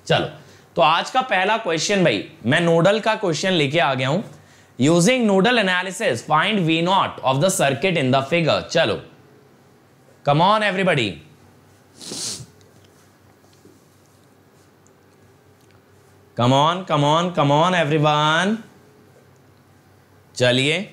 चलो, तो आज का पहला क्वेश्चन भाई, मैं नोडल का क्वेश्चन लेके आ गया हूं। Using nodal analysis find V naught of the circuit in the figure. चलो, come on everybody, come on come on come on everyone. चलिए,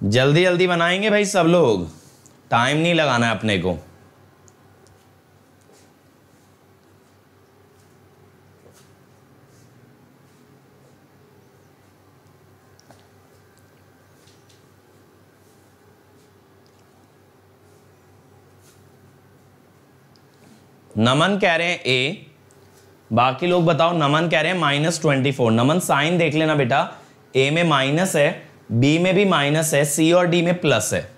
जल्दी जल्दी बनाएंगे भाई सब लोग, टाइम नहीं लगाना है अपने को। नमन कह रहे हैं ए, बाकी लोग बताओ। नमन कह रहे हैं -24। नमन साइन देख लेना बेटा, ए में माइनस है, बी में भी माइनस है, सी और डी में प्लस है।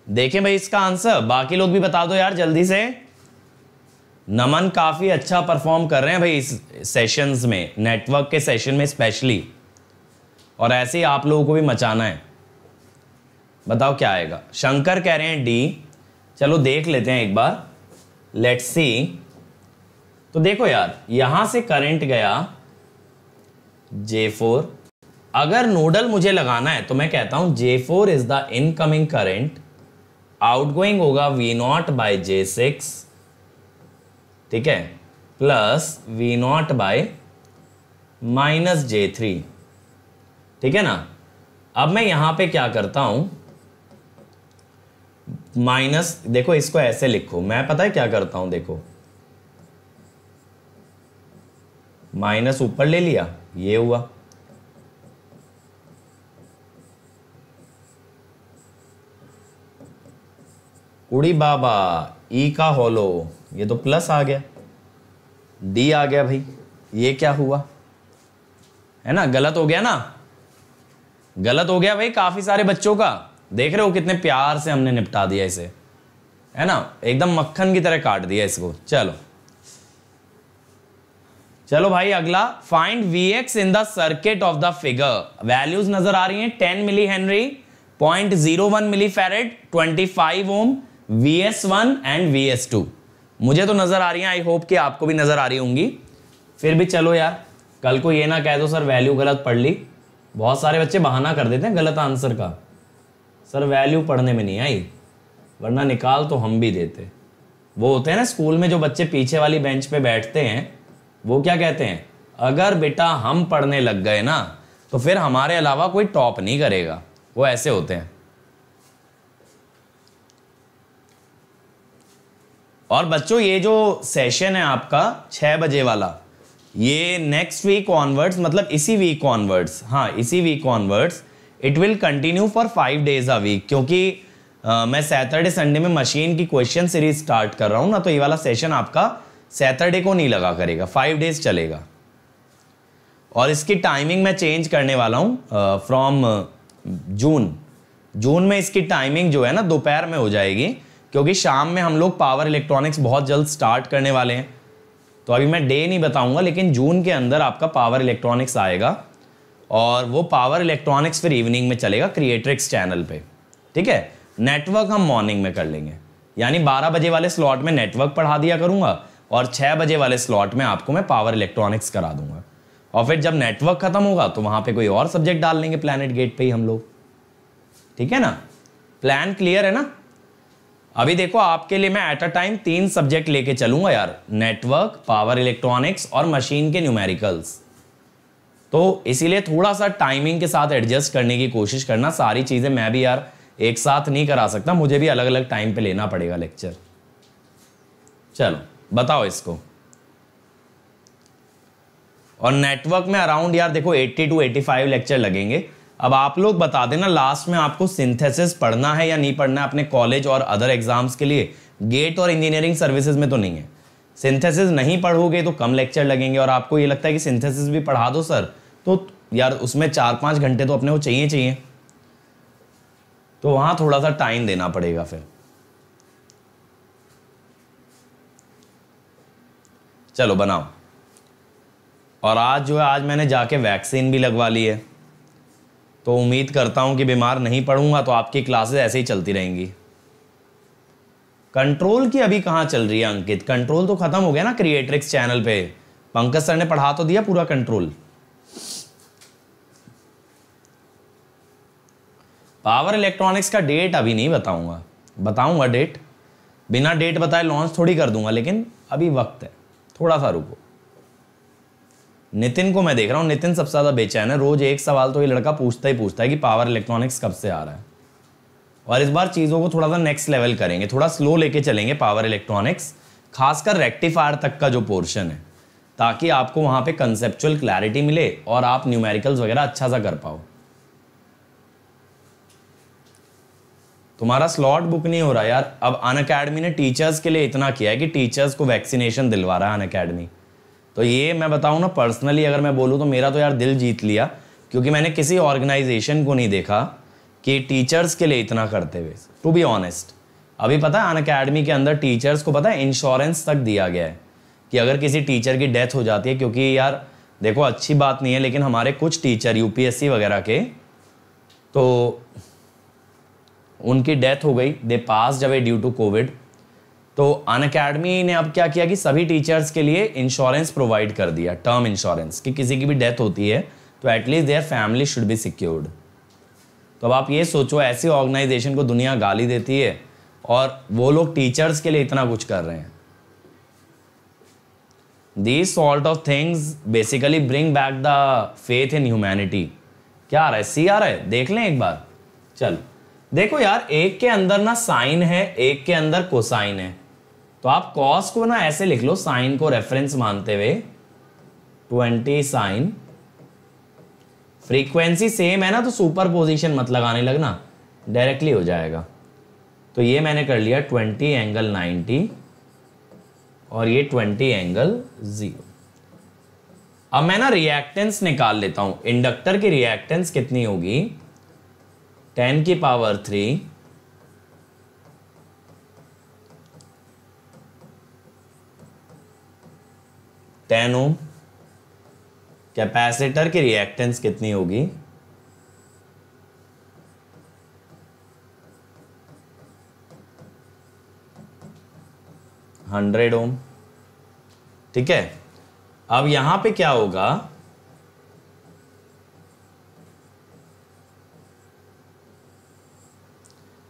देखें भाई इसका आंसर, बाकी लोग भी बता दो यार जल्दी से। नमन काफी अच्छा परफॉर्म कर रहे हैं भाई इस सेशंस में, नेटवर्क के सेशन में स्पेशली, और ऐसे ही आप लोगों को भी मचाना है। बताओ क्या आएगा। शंकर कह रहे हैं डी। चलो देख लेते हैं एक बार, लेट्स सी। तो देखो यार, यहां से करंट गया J4। अगर नोडल मुझे लगाना है तो मैं कहता हूं J4 is the incoming current, outgoing होगा V0/J6, ठीक है, प्लस V0/-J3, ठीक है ना। अब मैं यहां पे क्या करता हूं, माइनस, देखो इसको ऐसे लिखो, मैं पता है क्या करता हूं, देखो माइनस ऊपर ले लिया, ये हुआ, उड़ी बाबा, ई का होलो, ये तो प्लस आ गया, डी आ गया भाई, ये क्या हुआ, है ना, गलत हो गया ना, गलत हो गया भाई काफी सारे बच्चों का। देख रहे हो कितने प्यार से हमने निपटा दिया इसे, है ना, एकदम मक्खन की तरह काट दिया इसको। चलो चलो भाई अगला, find Vx in the circuit of the figure. Values नजर आ रही हैं, 10 milli henry, 0.01 milli farad, 25 ohm, Vs1 and Vs2 मुझे तो नजर आ रही हैं, आई होप कि आपको भी नजर आ रही होंगी। फिर भी चलो यार, कल को ये ना कह दो सर वैल्यू गलत पढ़ ली। बहुत सारे बच्चे बहाना कर देते हैं गलत आंसर का, सर वैल्यू पढ़ने में नहीं आई, वरना निकाल तो हम भी देते। वो होते हैं ना स्कूल में जो बच्चे पीछे वाली बेंच पे बैठते हैं, वो क्या कहते हैं, अगर बेटा हम पढ़ने लग गए ना तो फिर हमारे अलावा कोई टॉप नहीं करेगा, वो ऐसे होते हैं। और बच्चों ये जो सेशन है आपका 6 बजे वाला, ये नेक्स्ट वीक ऑनवर्ड्स, मतलब इसी वीक ऑनवर्ड्स, हाँ इसी week onwards, it will continue for 5 days a week, क्योंकि मैं सैटरडे संडे में मशीन की क्वेश्चन सीरीज स्टार्ट कर रहा हूं ना, तो ये वाला सेशन आपका सैटरडे को नहीं लगा करेगा, 5 डेज चलेगा। और इसकी टाइमिंग मैं चेंज करने वाला हूं फ्रॉम जून में इसकी टाइमिंग जो है ना दोपहर में हो जाएगी, क्योंकि शाम में हम लोग पावर इलेक्ट्रॉनिक्स बहुत जल्द स्टार्ट करने वाले हैं। तो अभी मैं डे नहीं बताऊंगा, लेकिन जून के अंदर आपका पावर इलेक्ट्रॉनिक्स आएगा, और वो पावर इलेक्ट्रॉनिक्स फिर इवनिंग में चलेगा क्रिएट्रिक्स चैनल पे, ठीक है। नेटवर्क हम मॉर्निंग में कर लेंगे, यानी 12 बजे वाले स्लॉट में नेटवर्क पढ़ा दिया करूंगा, और 6 बजे वाले स्लॉट में आपको मैं पावर इलेक्ट्रॉनिक्स करा दूंगा। और फिर जब नेटवर्क खत्म होगा तो वहां पे कोई और सब्जेक्ट डाल लेंगे प्लैनेट गेट पे ही हम लोग, ठीक है ना। प्लान क्लियर है ना। अभी देखो आपके लिए मैं एट अ टाइम 3 सब्जेक्ट लेके चलूंगा यार, नेटवर्क, पावर इलेक्ट्रॉनिक्स और मशीन के न्यूमेरिकल्स। तो इसीलिए थोड़ा सा टाइमिंग के साथ एडजस्ट करने की कोशिश करना, सारी चीजें मैं भी यार एक साथ नहीं करा सकता, मुझे भी अलग अलग टाइम पे लेना पड़ेगा लेक्चर। चलो बताओ इसको। और नेटवर्क में अराउंड यार देखो 80 to 85 लेक्चर लगेंगे। अब आप लोग बता देना लास्ट में आपको सिंथेसिस पढ़ना है या नहीं पढ़ना है अपने कॉलेज और अदर एग्जाम्स के लिए। गेट और इंजीनियरिंग सर्विसेज में तो नहीं है। सिंथेसिस नहीं पढ़ोगे तो कम लेक्चर लगेंगे, और आपको ये लगता है कि सिंथेसिस भी पढ़ा दो सर, तो यार उसमें 4-5 घंटे तो अपने को चाहिए, तो वहां थोड़ा सा टाइम देना पड़ेगा फिर। चलो बनाओ। और आज जो है, आज मैंने जाके वैक्सीन भी लगवा ली है, तो उम्मीद करता हूं कि बीमार नहीं पड़ूंगा, तो आपकी क्लासेस ऐसे ही चलती रहेंगी। कंट्रोल की अभी कहाँ चल रही है अंकित? कंट्रोल तो खत्म हो गया ना क्रिएट्रिक्स चैनल पे। पंकज सर ने पढ़ा तो दिया पूरा कंट्रोल। पावर इलेक्ट्रॉनिक्स का डेट अभी नहीं बताऊंगा, बताऊंगा डेट, बिना डेट बताए लॉन्च थोड़ी कर दूंगा, लेकिन अभी वक्त है, थोड़ा सा रुको। नितिन को मैं देख रहा हूं, नितिन सबसे ज्यादा बेचैन है, रोज एक सवाल तो ये लड़का पूछता ही पूछता है कि पावर इलेक्ट्रॉनिक्स कब से आ रहा है। और इस बार चीजों को थोड़ा सा नेक्स्ट लेवल करेंगे, थोड़ा स्लो लेके चलेंगे पावर इलेक्ट्रॉनिक्स, खासकर रेक्टिफायर तक का जो पोर्शन है, ताकि आपको वहां पे कंसेप्चुअल क्लैरिटी मिले और आप न्यूमेरिकल्स वगैरह अच्छा सा कर पाओ। तुम्हारा स्लॉट बुक नहीं हो रहा यार। अब अनअकैडमी ने टीचर्स के लिए इतना किया है कि टीचर्स को वैक्सीनेशन दिलवा रहा है अनअकैडमी। तो ये मैं बताऊं ना, पर्सनली अगर मैं बोलूं तो मेरा तो यार दिल जीत लिया, क्योंकि मैंने किसी ऑर्गेनाइजेशन को नहीं देखा कि टीचर्स के लिए इतना करते हुए, टू बी ऑनेस्ट। अभी पता है अनअकैडमी के अंदर टीचर्स को पता है इंश्योरेंस तक दिया गया है कि अगर किसी टीचर की डेथ हो जाती है, क्योंकि यार देखो अच्छी बात नहीं है, लेकिन हमारे कुछ टीचर यूपीएससी वगैरह के, तो उनकी डेथ हो गई, they passed away due to COVID. तो अनअकैडमी ने अब क्या किया कि सभी टीचर्स के लिए इंश्योरेंस प्रोवाइड कर दिया, टर्म इंश्योरेंस, कि किसी की भी डेथ होती है तो at least their family should be secured. तो अब आप ये सोचो, ऐसी ऑर्गेनाइजेशन को दुनिया गाली देती है और वो लोग टीचर्स के लिए इतना कुछ कर रहे हैं। These sort of things basically bring back the faith in humanity। क्या आ रहा है? सी आ रहा है, देख लें एक बार। चल देखो यार, एक के अंदर ना साइन है, एक के अंदर कोसाइन है, तो आप कॉस को ना ऐसे लिख लो, साइन को रेफरेंस मानते हुए 20 साइन। फ्रीक्वेंसी सेम है ना, तो सुपरपोजिशन मत लगाने लगना, डायरेक्टली हो जाएगा। तो ये मैंने कर लिया 20 एंगल 90 और ये 20 एंगल 0। अब मैं ना रिएक्टेंस निकाल लेता हूं। इंडक्टर की रिएक्टेंस कितनी होगी? 10 की पावर 3 10 ओम। कैपेसिटर की रिएक्टेंस कितनी होगी? 100 ओम। ठीक है, अब यहां पे क्या होगा?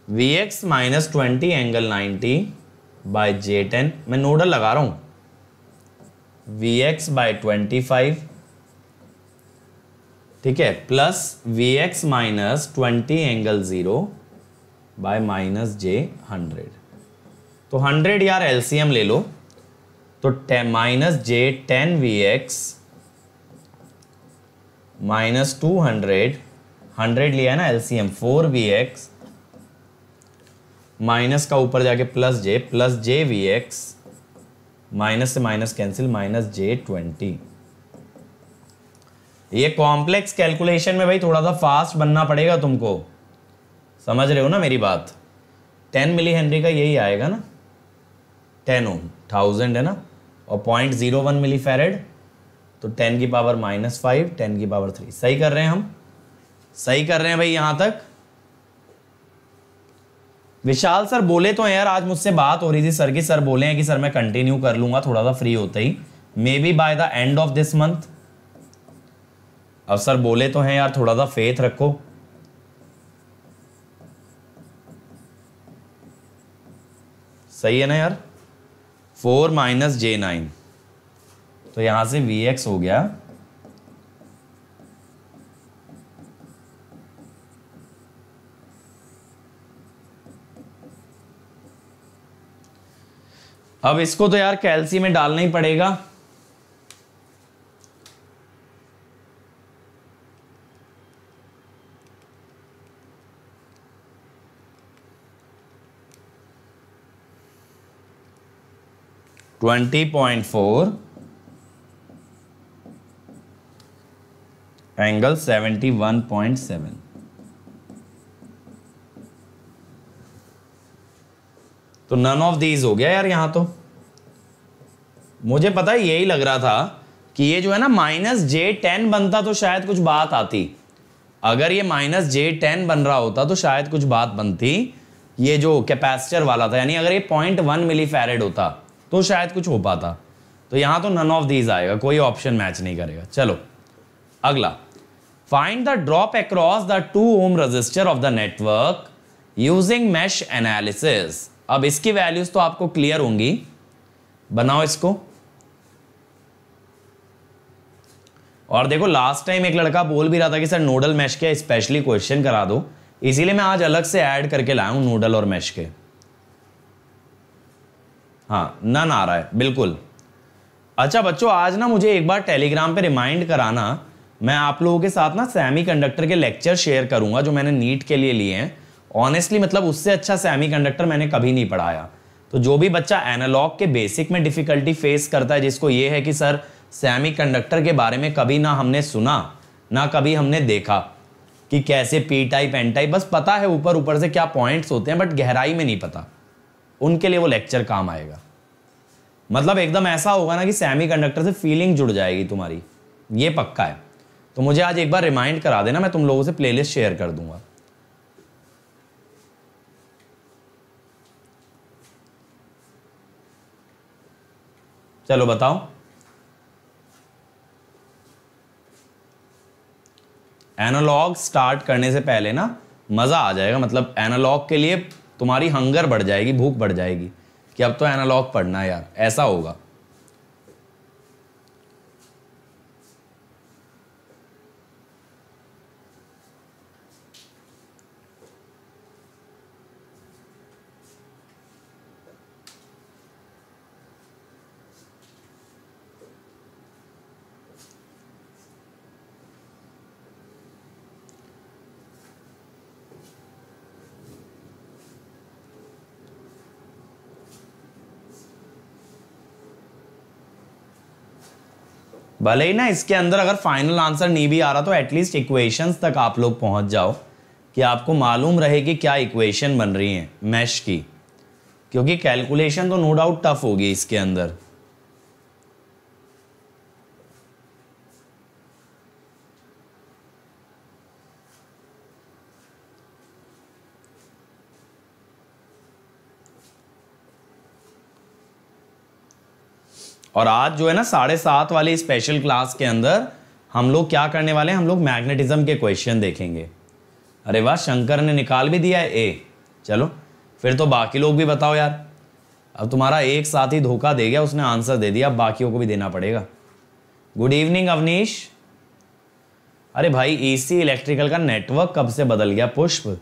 Vx minus 20 angle 90 bye J10, मैं नोडल लगा रहा हूं, Vx बाय 25, ठीक है, plus Vx minus 20 angle 0 bye minus J100। तो 100 यार एलसीएम ले लो, तो माइनस J10 Vx माइनस 200, 100 लिया है ना एलसीएम, 4 Vx माइनस का ऊपर जाके प्लस J Vx, माइनस से माइनस कैंसिल, माइनस J20। ये कॉम्प्लेक्स कैलकुलेशन में भाई थोड़ा सा फास्ट बनना पड़ेगा तुमको, समझ रहे हो ना मेरी बात? 10 मिली हेनरी का यही आएगा ना, 10 ओम, 1000 है ना, और 0.01 मिली फैरेड, तो 10 की पावर -5, 10 की पावर 3। सही कर रहे हैं हम? सही कर रहे हैं भाई यहां तक? विशाल सर बोले तो हैं यार, आज मुझसे बात हो रही थी सर की, सर बोले हैं कि सर मैं कंटिन्यू कर लूंगा थोड़ा सा फ्री होते ही, maybe by the end of this month. अब सर बोले तो हैं यार, थोड़ा सा फेथ रखो। सही है ना यार? 4 माइनस J9, तो यहां से Vx हो गया अब इसको तो यार कैल्सी में डालना ही पड़ेगा। $20.4 एंगल 71.7। तो नन ऑफ दीज हो गया यार यहां तो। मुझे पता है यही लग रहा था कि ये जो है ना -J10 बनता तो शायद कुछ बात आती। अगर ये -J10 बन रहा होता तो शायद कुछ बात बनती। ये जो कैपेसिटर वाला था, यानी अगर ये 0.1 मिली फैरेड होता तो शायद कुछ हो पाता। तो यहां तो नन ऑफ दीज आएगा, कोई ऑप्शन मैच नहीं करेगा। चलो अगला, find the drop across the 2 ohm resistor of the network using mesh analysis. अब इसकी वैल्यूज तो आपको क्लियर होंगी, बनाओ इसको। और देखो लास्ट टाइम एक लड़का बोल भी रहा था कि सर नोडल मैश के स्पेशली क्वेश्चन करा दो, इसीलिए मैं आज अलग से ऐड करके लाया हूं नोडल और मैश के। हाँ नन आ रहा है बिल्कुल। अच्छा बच्चों, आज ना मुझे एक बार टेलीग्राम पे रिमाइंड कराना, मैं आप लोगों के साथ ना सेमीकंडक्टर के लेक्चर शेयर करूंगा जो मैंने नीट के लिए लिए हैं। ऑनेस्टली मतलब उससे अच्छा सेमीकंडक्टर मैंने कभी नहीं पढ़ाया। तो जो भी बच्चा एनालॉग के बेसिक में डिफिकल्टी फेस करता है, जिसको ये है कि सर सेमीकंडक्टर के बारे में कभी ना हमने सुना ना कभी हमने देखा कि कैसे पी टाइप एन टाइप, बस पता है ऊपर ऊपर से क्या पॉइंट्स होते हैं बट गहराई में नहीं पता, उनके लिए वो लेक्चर काम आएगा। मतलब एकदम ऐसा होगा ना कि सेमीकंडक्टर से फीलिंग जुड़ जाएगी तुम्हारी, ये पक्का है। तो मुझे आज एक बार रिमाइंड करा देना, मैं तुम लोगों से प्लेलिस्ट शेयर कर दूंगा। चलो बताओ। एनालॉग स्टार्ट करने से पहले ना मजा आ जाएगा, मतलब एनालॉग के लिए तुम्हारी हंगर बढ़ जाएगी, भूख बढ़ जाएगी कि अब तो एनालॉग पढ़ना है यार, ऐसा होगा। भले ही ना इसके अंदर अगर फाइनल आंसर नहीं भी आ रहा तो एटलीस्ट इक्वेशंस तक आप लोग पहुंच जाओ कि आपको मालूम रहे कि क्या इक्वेशन बन रही है मैश की, क्योंकि कैलकुलेशन तो नो डाउट टफ होगी इसके अंदर। और आज जो है ना 7:30 वाली स्पेशल क्लास के अंदर हम लोग क्या करने वाले हैं, हम लोग मैग्नेटिज्म के क्वेश्चन देखेंगे। अरे वाह, शंकर ने निकाल भी दिया है ए। चलो फिर तो बाकी लोग भी बताओ यार। अब तुम्हारा एक साथी धोखा दे गया, उसने आंसर दे दिया, अब बाकियों को भी देना पड़ेगा। Good evening Avnish. अरे भाई ईसी इलेक्ट्रिकल का नेटवर्क कब से बदल गया पुष्प?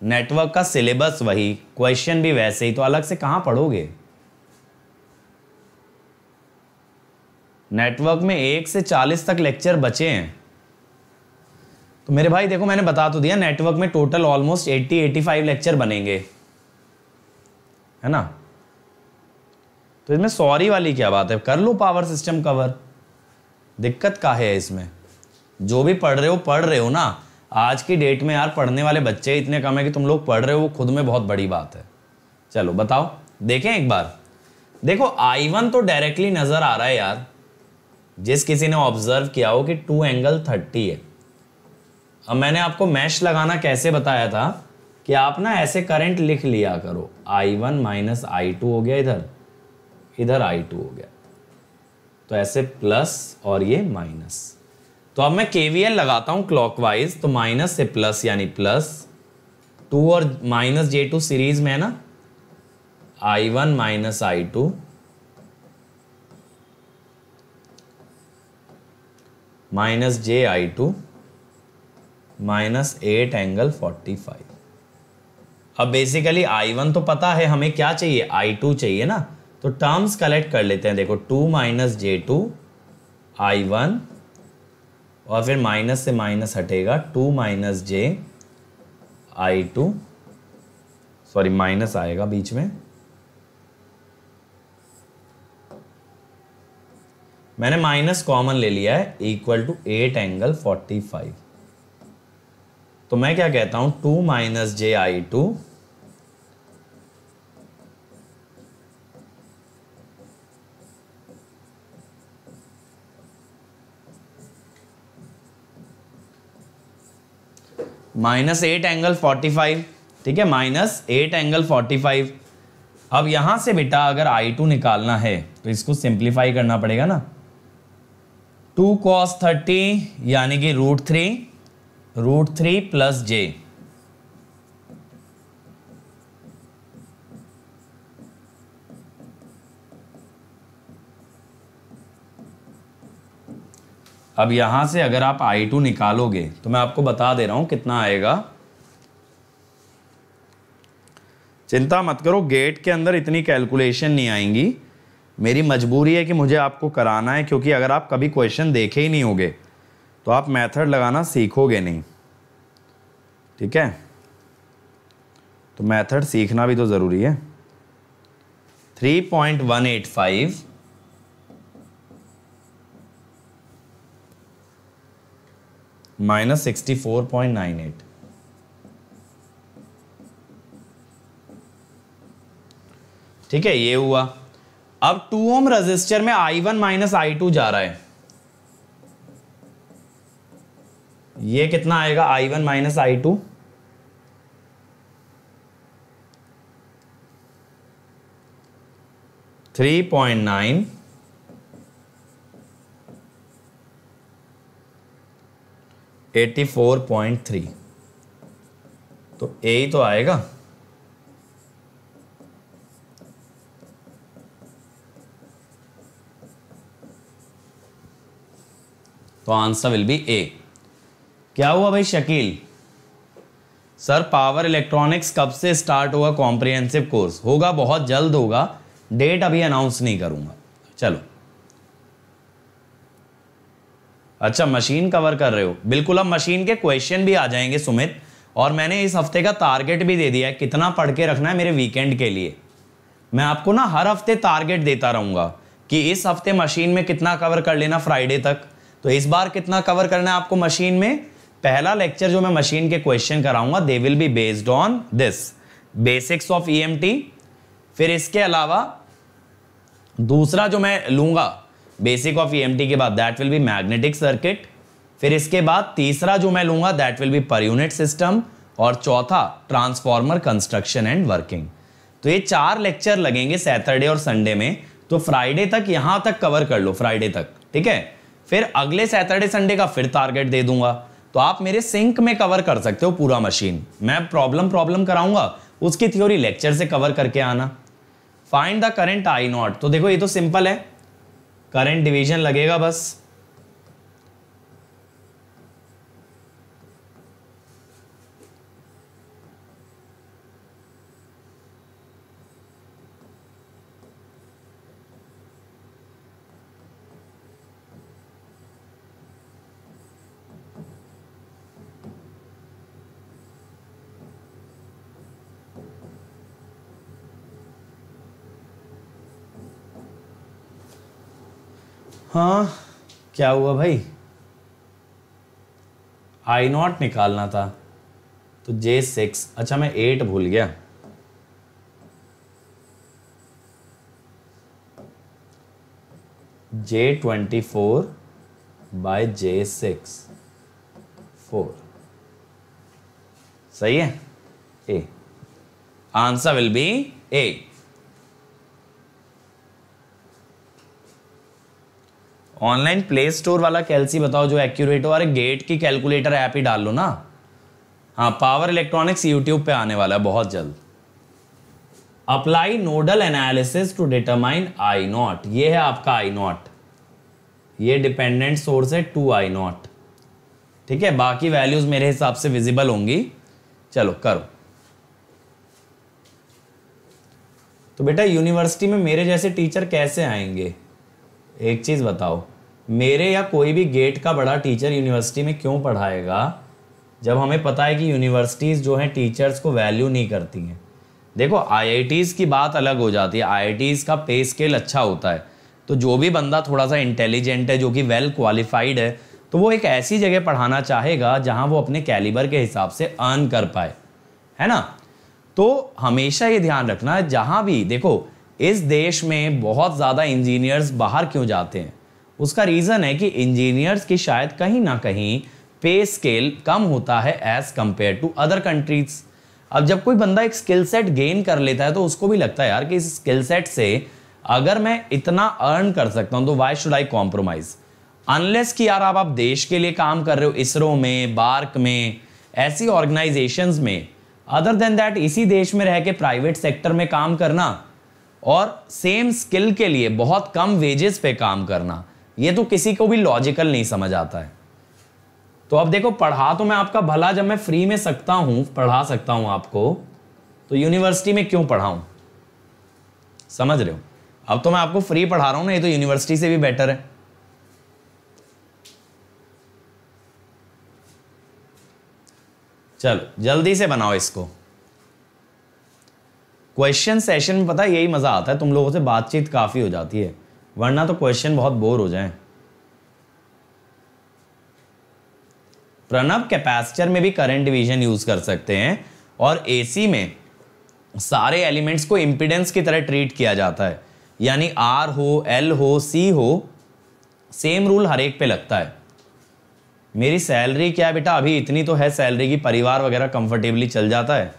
नेटवर्क का सिलेबस वही, क्वेश्चन भी वैसे ही, तो अलग से कहां पढ़ोगे? नेटवर्क में 1 से 40 तक लेक्चर बचे हैं। तो मेरे भाई देखो मैंने बता तो दिया, नेटवर्क में टोटल ऑलमोस्ट 80-85 लेक्चर बनेंगे, है ना। तो इसमें सॉरी वाली क्या बात है, कर लो पावर सिस्टम कवर, दिक्कत का है इसमें। जो भी पढ़ रहे हो ना, आज की डेट में यार पढ़ने वाले बच्चे इतने कम है कि तुम लोग पढ़ रहे हो, वो खुद में बहुत बड़ी बात है। चलो बताओ, देखें एक बार। देखो I1 तो डायरेक्टली नजर आ रहा है यार, जिस किसी ने ऑब्जर्व किया हो कि 2 एंगल 30 है। अब मैंने आपको मैश लगाना कैसे बताया था कि आप ना ऐसे करंट लिख लिया करो, I1 माइनस I2 हो गया, इधर I2 हो गया, तो ऐसे प्लस और ये माइनस। तो अब मैं KVL लगाता हूं क्लॉकवाइज, तो माइनस से प्लस यानी प्लस 2 और माइनस J2 सीरीज में है ना, I1 minus I2 minus JI2 minus 8 angle 45। अब बेसिकली I1 तो पता है, हमें क्या चाहिए, I2 चाहिए ना। तो टर्म्स कलेक्ट कर लेते हैं। देखो 2 माइनस J2 I1, और फिर माइनस से माइनस हटेगा, 2 माइनस JI2, सॉरी माइनस आएगा बीच में, मैंने माइनस कॉमन ले लिया है, इक्वल टू 8 एंगल 45। तो मैं क्या कहता हूं, 2 माइनस JI2 2 -8 ∠45, ठीक है, -8 ∠45। अब यहां से बेटा अगर I2 निकालना है तो इसको सिंप्लीफाई करना पड़ेगा ना। 2 cos 30 यानी कि √3 प्लस j। अब यहां से अगर आप I2 निकालोगे तो मैं आपको बता दे रहा हूं कितना आएगा। चिंता मत करो, गेट के अंदर इतनी कैलकुलेशन नहीं आएंगी, मेरी मजबूरी है कि मुझे आपको कराना है, क्योंकि अगर आप कभी क्वेश्चन देखे ही नहीं होगे तो आप मेथड लगाना सीखोगे नहीं, ठीक है। तो मेथड सीखना भी तो ज़रूरी है। 3.185 माइनस 64.98, ठीक है, ये हुआ। अब 2 ओम रजिस्टर में I1 माइनस I2 जा रहा है, ये कितना आएगा I1 माइनस I2? 3.9 84.3, तो यही तो आएगा। तो आंसर विल बी ए। क्या हुआ भाई शकील? सर पावर इलेक्ट्रॉनिक्स कब से स्टार्ट होगा कॉम्प्रिहेंसिव कोर्स? होगा, बहुत जल्द होगा, डेट अभी अनाउंस नहीं करूंगा। चलो, अच्छा मशीन कवर कर रहे हो, बिल्कुल। अब मशीन के क्वेश्चन भी आ जाएंगे सुमित, और मैंने इस हफ्ते का टारगेट भी दे दिया है, कितना पढ़ के रखना है मेरे वीकेंड के लिए। मैं आपको ना हर हफ्ते टारगेट देता रहूंगा कि इस हफ्ते मशीन में कितना कवर कर लेना फ्राइडे तक। तो इस बार कितना कवर करना है आपको मशीन में? पहला लेक्चर जो मैं मशीन के क्वेश्चन कराऊंगा they will be based on this basics of EMT. फिर इसके अलावा दूसरा जो मैं लूंगा बेसिक ऑफ ईएमटी के बाद that will be magnetic circuit. फिर इसके बाद तीसरा जो मैं लूंगा that will be per unit system, और चौथा ट्रांसफॉर्मर कंस्ट्रक्शन एंड वर्किंग। तो ये 4 लेक्चर लगेंगे सैटरडे और संडे में, तो फ्राइडे तक यहां तक कवर कर लो, फ्राइडे तक, ठीक है। फिर अगले सैटरडे संडे का फिर टारगेट दे दूंगा, तो आप मेरे सिंक में कवर कर सकते हो पूरा मशीन। मैं प्रॉब्लम कराऊंगा, उसकी थ्योरी लेक्चर से कवर करके आना। Find the current I not, तो देखो ये तो सिंपल है, करंट डिवीजन लगेगा बस। हाँ क्या हुआ भाई? आई नॉट निकालना था तो J6, अच्छा मैं 8 भूल गया। J24 बाय J6 4, सही है। A, answer will be A. Online play store वाला कैलसी बताओ जो एक्यूरेट हो। अरे गेट की कैलकुलेटर ऐप ही डाल लो ना। हाँ, पावर इलेक्ट्रॉनिक्स यूट्यूब पे आने वाला है बहुत जल्द। Apply nodal analysis to determine I naught, ये है आपका आई नॉट, ये डिपेंडेंट सोर्स है 2I0, ठीक है। बाकी वैल्यूज मेरे हिसाब से विजिबल होंगी। चलो करो। तो बेटा यूनिवर्सिटी में मेरे जैसे टीचर कैसे आएंगे? एक चीज बताओ, मेरे या कोई भी गेट का बड़ा टीचर यूनिवर्सिटी में क्यों पढ़ाएगा जब हमें पता है कि यूनिवर्सिटीज जो हैं टीचर्स को वैल्यू नहीं करती हैं। देखो आईआईटीज की बात अलग हो जाती है, आईआईटीज का पे स्केल अच्छा होता है, तो जो भी बंदा थोड़ा सा इंटेलिजेंट है, जो कि वेल क्वालिफाइड है, तो वो एक ऐसी जगह पढ़ाना चाहेगा जहां वो अपने कैलिबर के हिसाब से अर्न कर पाए, है ना। तो हमेशा ये ध्यान रखना है, जहां भी देखो इस देश में बहुत ज़्यादा इंजीनियर्स बाहर क्यों जाते हैं, उसका रीज़न है कि इंजीनियर्स की शायद कहीं ना कहीं पे स्केल कम होता है as compared to other countries. अब जब कोई बंदा एक स्किल सेट गेन कर लेता है तो उसको भी लगता है यार कि इस स्किल सेट से अगर मैं इतना अर्न कर सकता हूं तो why should I compromise, unless कि यार आप देश के लिए काम कर रहे हो, इसरो में, बार्क में, ऐसी ऑर्गेनाइजेशंस में। अदर देन दैट इसी देश में रह के प्राइवेट सेक्टर में काम करना और सेम स्किल के लिए बहुत कम वेजेस पे काम करना, ये तो किसी को भी लॉजिकल नहीं समझ आता है। तो अब देखो, पढ़ा तो मैं आपका भला जब मैं फ्री में सकता हूं, पढ़ा सकता हूं आपको, तो यूनिवर्सिटी में क्यों पढ़ाऊं? समझ रहे हो? अब तो मैं आपको फ्री पढ़ा रहा हूं ना, ये तो यूनिवर्सिटी से भी बेटर है। चलो जल्दी से बनाओ इसको। क्वेश्चन सेशन में पता है यही मजा आता है, तुम लोगों से बातचीत काफी हो जाती है, वरना तो क्वेश्चन बहुत बोर हो जाए। प्रणव, कैपेसिटर में भी करंट डिवीजन यूज कर सकते हैं और एसी में सारे एलिमेंट्स को इंपीडेंस की तरह ट्रीट किया जाता है, यानी आर हो, एल हो, सी हो, सेम रूल हर एक पे लगता है। मेरी सैलरी क्या है बेटा, अभी इतनी तो है सैलरी की, परिवार वगैरह कंफर्टेबली चल जाता है।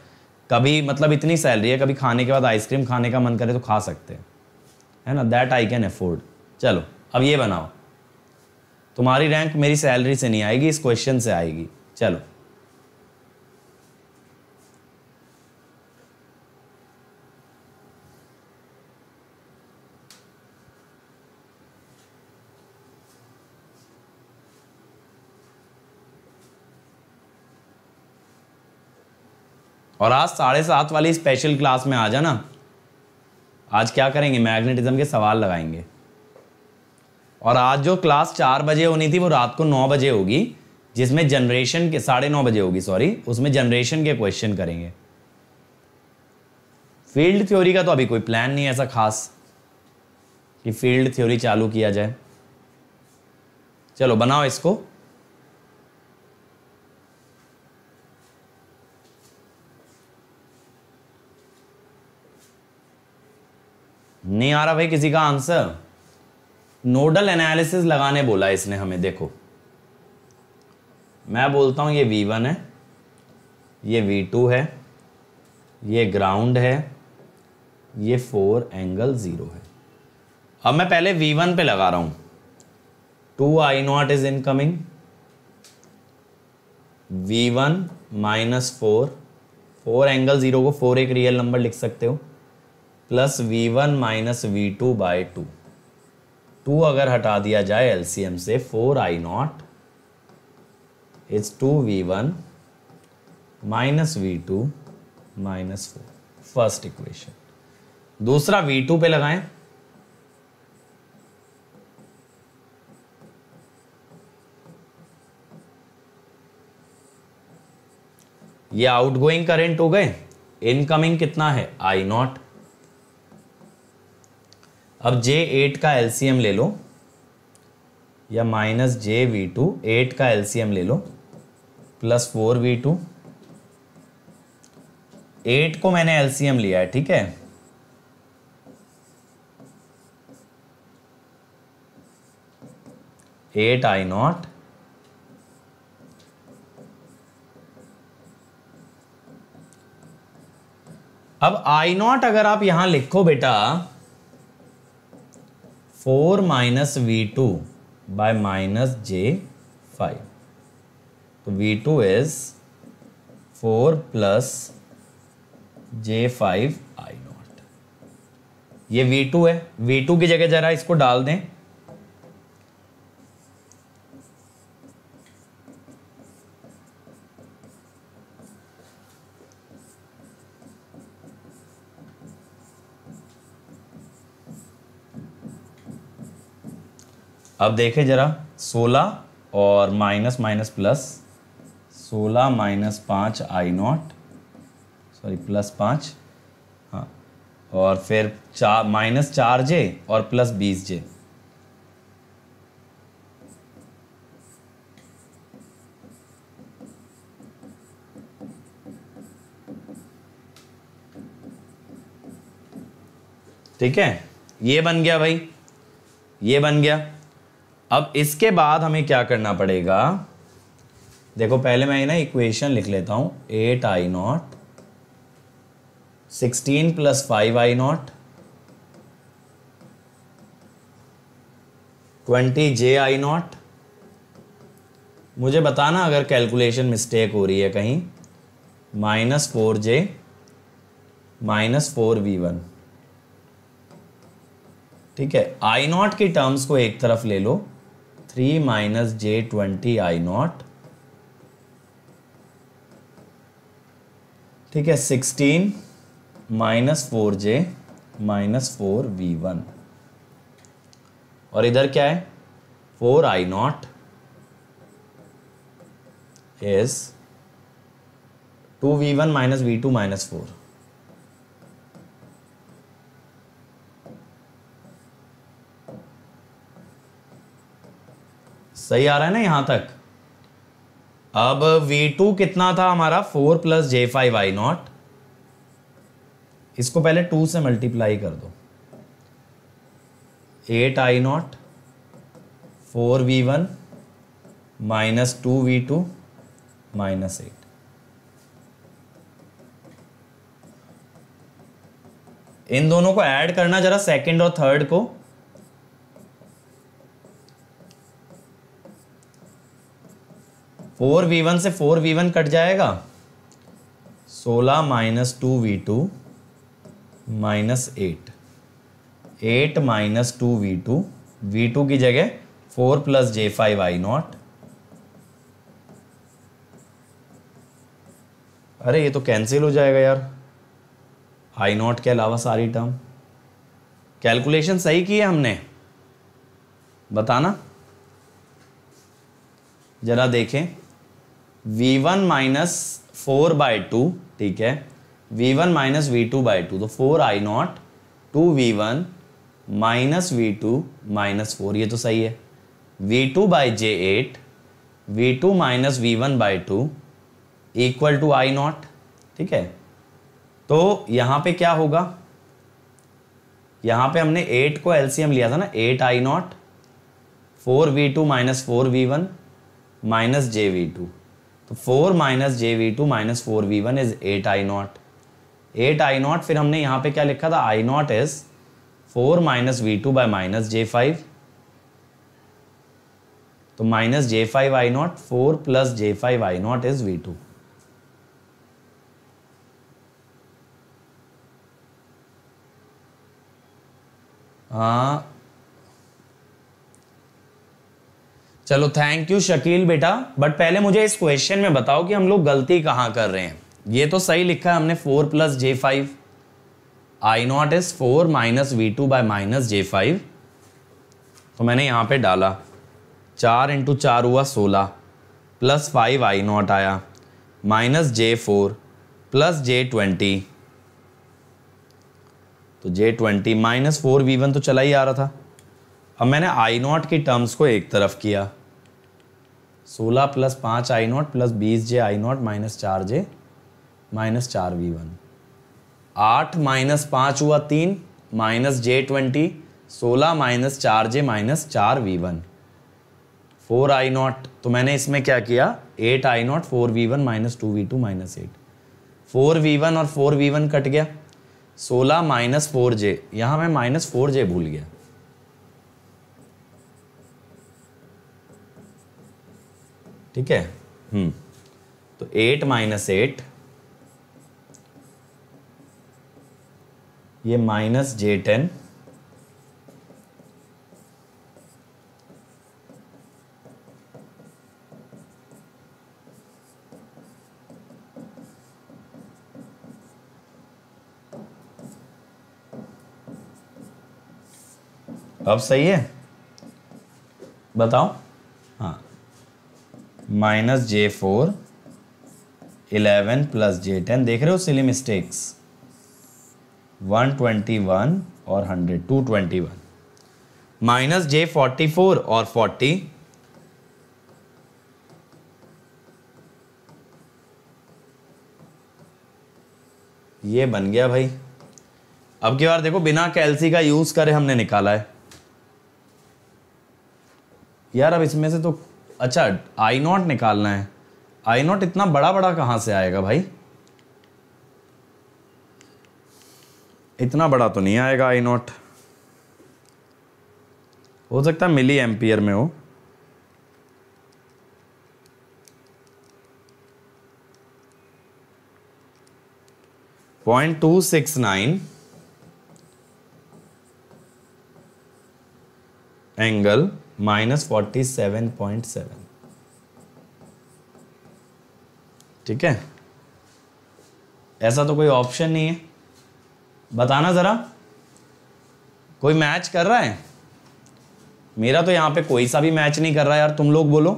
कभी मतलब इतनी सैलरी है, कभी खाने के बाद आइसक्रीम खाने का मन करे तो खा सकते हैं, है ना, दैट आई कैन अफोर्ड। चलो अब ये बनाओ, तुम्हारी रैंक मेरी सैलरी से नहीं आएगी, इस क्वेश्चन से आएगी। चलो और आज 7:30 वाली स्पेशल क्लास में आ जाना। आज क्या करेंगे, मैग्नेटिज्म के सवाल लगाएंगे। और आज जो क्लास 4 बजे होनी थी वो रात को 9 बजे होगी, जिसमें जनरेशन के 9:30 बजे होगी, सॉरी, उसमें जनरेशन के क्वेश्चन करेंगे। फील्ड थ्योरी का तो अभी कोई प्लान नहीं है ऐसा खास कि फील्ड थ्योरी चालू किया जाए। चलो बनाओ इसको। नहीं आ रहा भाई किसी का आंसर? नोडल एनालिसिस लगाने बोला इसने हमें। देखो मैं बोलता हूं ये V1 है, ये V2 है, ये ग्राउंड है, ये 4 एंगल 0 है। अब मैं पहले V1 पे लगा रहा हूं, 2I0 is incoming, V1 -4, 4 angle 0 को 4 एक रियल नंबर लिख सकते हो, प्लस V1 - V2/2। 2 अगर हटा दिया जाए एलसीएम से, 4I0 is 2V1 - V2 - 4, first equation. दूसरा V2 पे लगाएं, ये आउटगोइंग करंट हो गए, इनकमिंग कितना है I0। अब J8 का एलसीएम ले लो, या -JV2, 8 का एलसीएम ले लो, प्लस 4V2। 8 को मैंने एलसीएम लिया है, ठीक है, I0 अब I0 अगर आप यहां लिखो बेटा 4 - V2 by -J5, तो V2 is 4 + J5 I0। ये V2 है, V2 की जगह जरा इसको डाल दें, अब देखें जरा, 16 और minus minus plus, 16 - 5 I0, sorry +5, हाँ, और फिर -4J और +20J। ठीक है, ये बन गया भाई, ये बन गया। अब इसके बाद हमें क्या करना पड़ेगा, देखो पहले मैं ना इक्वेशन लिख लेता हूँ, 8i0 16 + 5i0 20ji0। मुझे बताना अगर कैलकुलेशन मिस्टेक हो रही है कहीं। -4j -4v1। ठीक है, i0 की टर्म्स को एक तरफ ले लो, 3 - j20i0। ठीक है, 16 -4j -4v1। और इधर क्या है, 4i0 is 2v1 - v2 - 4। सही आ रहा है ना यहां तक। अब v2 कितना था हमारा, 4 + j5i0। इसको पहले 2 से मल्टीप्लाई कर दो, 8i0 4v1 -2v2 -8। इन दोनों को ऐड करना जरा, सेकंड और थर्ड को। फोर v1 से 4v1 कट जाएगा, 16 - 2v2 -8। 8 - 2v2, v2 की जगह 4 + j5i0। अरे ये तो कैंसिल हो जाएगा यार, i0 के अलावा सारी टर्म। कैलकुलेशन सही की है हमने, बताना जरा देखें। v1 - 4/2, ठीक है, v1 - v2/2, तो 4i0 2v1 - v2 - 4, ये तो सही है। v2/j8, v2 - v1/2 = i0। ठीक है, तो यहां पे क्या होगा, यहां पे हमने 8 को एलसीएम लिया था ना, 8i0 4v2 - 4v1 -jv2, तो 4 - jv2 - 4v1 is 8i0। 8i0 फिर हमने यहां पे क्या लिखा था, i0 is 4 - v2 by -j5, तो -j5i0, 4 + j5i0 is v2। हाँ चलो, थैंक यू शकील बेटा। बट पहले मुझे इस क्वेश्चन में बताओ कि हम लोग गलती कहाँ कर रहे हैं। ये तो सही लिखा है हमने, 4 + j5, i0 is 4 - v2 by -j5, तो मैंने यहाँ पे डाला 4 × 4 हुआ 16 + 5i0 आया -j4 + j20, तो j20 -4v1 तो चला ही आ रहा था। अब मैंने i0 की टर्म्स को एक तरफ किया, 16 + 5i0 + 20j i0 - 4j - 4v1। 8 - 5 हुआ 3 -j20, 16 - 4j - 4v1, 4i0। तो मैंने इसमें क्या किया, 8i0 4v1 - 2v2 -8, 4v1 और 4v1 कट गया, 16 - 4j, यहां मैं -4j भूल गया। ठीक है, तो 8 - 8, ये -j10, अब सही है, बताओ। हाँ, -j4 11 + j10, देख रहे हो सिली मिस्टेक्स, 121 और 100, 221, -j44 और 40, ये बन गया भाई। अब की बार देखो, बिना कैलसी का यूज करे हमने निकाला है यार। अब इसमें से तो अच्छा i0 निकालना है, आई नॉट इतना बड़ा बड़ा कहाँ से आएगा भाई, इतना बड़ा तो नहीं आएगा आई नॉट, हो सकता है मिली एम्पियर में हो। .269 एंगल -47.7, ठीक है। ऐसा तो कोई ऑप्शन नहीं है, बताना जरा कोई मैच कर रहा है? मेरा तो यहां पे कोई सा भी मैच नहीं कर रहा यार, तुम लोग बोलो,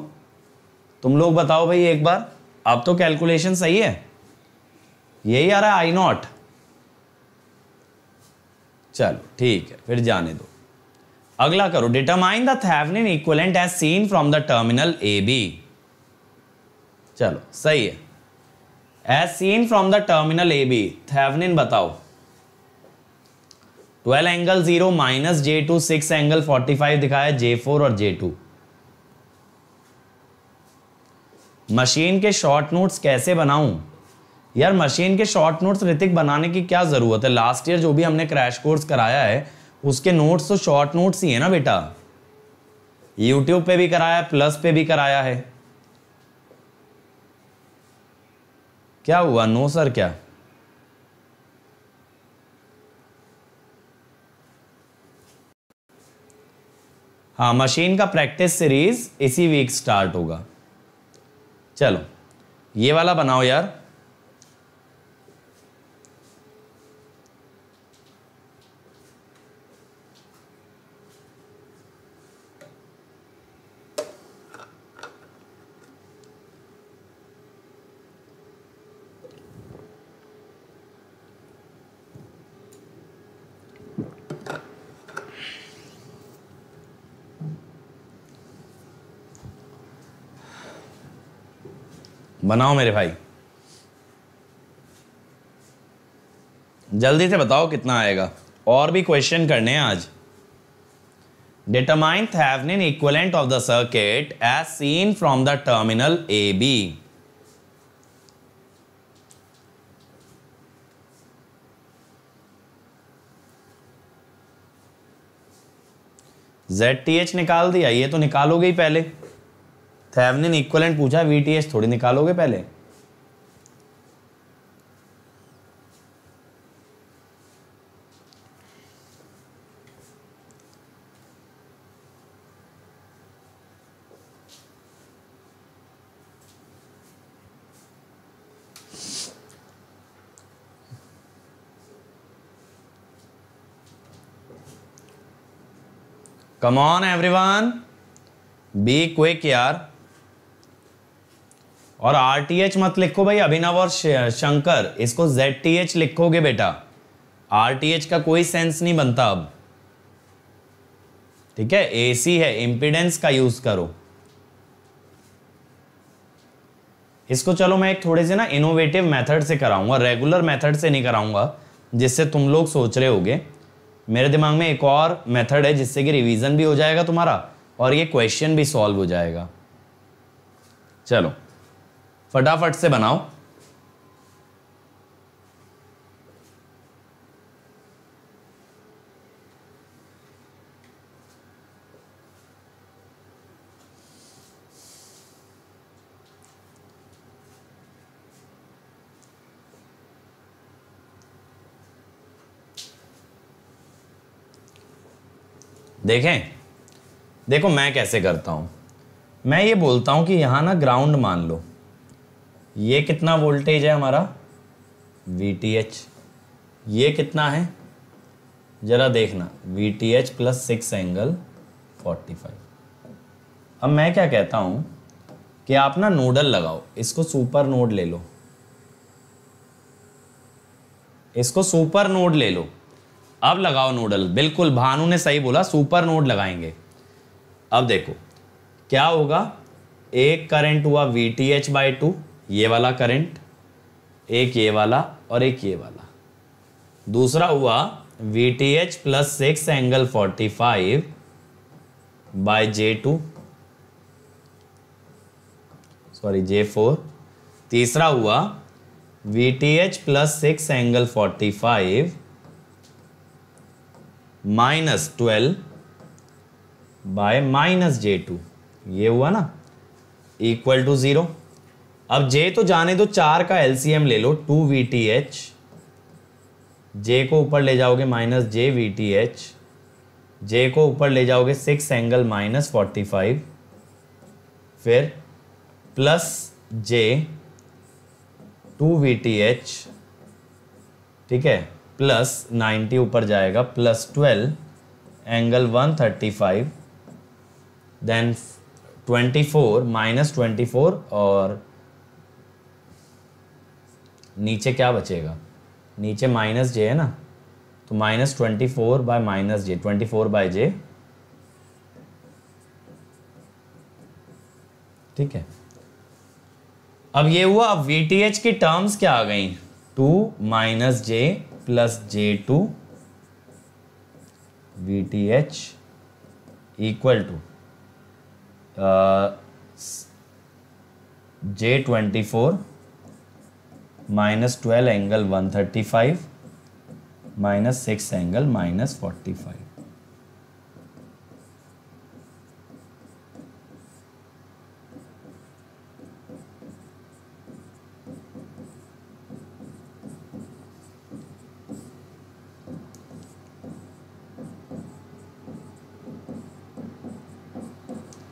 तुम लोग बताओ भाई एक बार। अब तो कैलकुलेशन सही है, यही आ रहा है आई नॉट। चलो ठीक है, फिर जाने दो। अगला करो, determine the Thevenin equivalent as seen from the terminal A B. चलो सही है, as seen from the terminal A B, Thevenin बताओ। 12 एंगल 0 -J2, 6 एंगल 45 दिखाया, J4 और J2। मशीन के शॉर्ट नोट्स कैसे बनाऊं? यार मशीन के शॉर्ट नोट्स ऋतिक बनाने की क्या जरूरत है, लास्ट ईयर जो भी हमने क्रैश कोर्स कराया है उसके नोट्स तो शॉर्ट नोट्स ही है ना बेटा। यूट्यूब पे भी कराया, प्लस पे भी कराया है। क्या हुआ, नो सर क्या? हाँ, मशीन का प्रैक्टिस सीरीज इसी वीक स्टार्ट होगा। चलो ये वाला बनाओ यार। बनाओ मेरे भाई, जल्दी से बताओ कितना आएगा, और भी क्वेश्चन करने हैं आज। Determine Thevenin equivalent of the circuit as seen from the terminal A B. ZTH निकाल दिया, ये तो निकालोगे ही पहले। थेवेनिन इक्विवेलेंट पूछा, VTH थोड़ी निकालोगे पहले। कम ऑन एवरीवन, बी क्विक यार। और RTH मत लिखो भाई, अभिनव और शंकर, इसको ZTH लिखोगे बेटा। RTH का कोई सेंस नहीं बनता अब, ठीक है। AC है, इंपीडेंस का यूज करो इसको। चलो मैं एक थोड़े से ना इनोवेटिव मेथड से कराऊंगा, रेगुलर मेथड से नहीं कराऊंगा जिससे तुम लोग सोच रहे होगे। मेरे दिमाग में एक और मेथड है जिससे कि रिवीजन भी हो जाएगा तुम्हारा और ये क्वेश्चन भी सॉल्व हो जाएगा। चलो फटाफट से बनाओ। देखें, देखो मैं कैसे करता हूं। मैं ये बोलता हूं कि यहां ना ग्राउंड मान लो, ये कितना वोल्टेज है हमारा VTH, ये कितना है जरा देखना, VTH + 6 एंगल 45। अब मैं क्या कहता हूं कि आप ना नोडल लगाओ, इसको सुपर नोड ले लो, इसको सुपर नोड ले लो। अब लगाओ नोडल, बिल्कुल भानु ने सही बोला, सुपर नोड लगाएंगे। अब देखो क्या होगा, एक करंट हुआ VTH/2, ये वाला करंट, एक ये वाला और एक ये वाला। दूसरा हुआ VTH + 6 angle 45/J2, sorry J4, तीसरा हुआ VTH plus 6 angle 45 minus 12 bye minus J2, ये हुआ ना, इक्वल टू 0। अब J तो जाने दो, 4 का LCM ले लो, 2 VTH, J को ऊपर ले जाओगे माइनस J VTH, J को ऊपर ले जाओगे 6 एंगल माइनस 45, फिर प्लस J 2 VTH, ठीक है, प्लस 90 ऊपर जाएगा, प्लस 12 एंगल 135, देन 24 माइनस 24, और नीचे क्या बचेगा, नीचे माइनस J है ना, तो minus 24 by minus J, 24 by J, ठीक है। अब ये हुआ, अब VTH की टर्म्स क्या आ गई, 2 minus J plus J2 VTH equal to J24 minus 12 angle 135 minus 6 angle minus 45।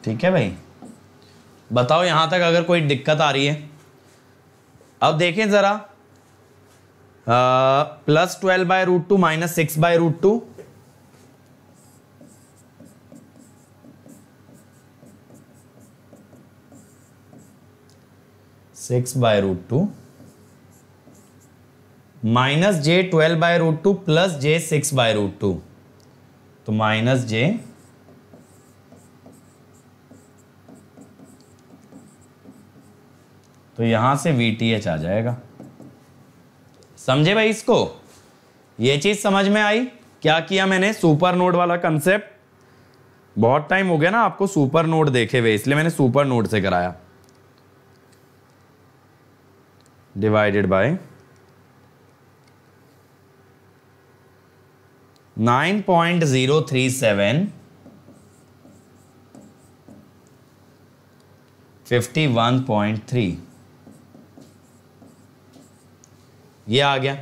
ठीक है भाई, बताओ यहां तक अगर कोई दिक्कत आ रही है। अब देखें जरा, plus 12 by root 2 minus 6 by root 2, six by root 2 minus J 12 by root 2 plus J 6 by root 2, तो माइनस J, तो यहां से VTH आ जाएगा। समझे भाई इसको, ये चीज समझ में आई। क्या किया मैंने, सुपर नोड वाला कंसेप्ट, बहुत टाइम हो गया ना आपको सुपर नोड देखे हुए, इसलिए मैंने सुपर नोड से कराया। डिवाइडेड बाय 9.037 51.3, ये आ गया।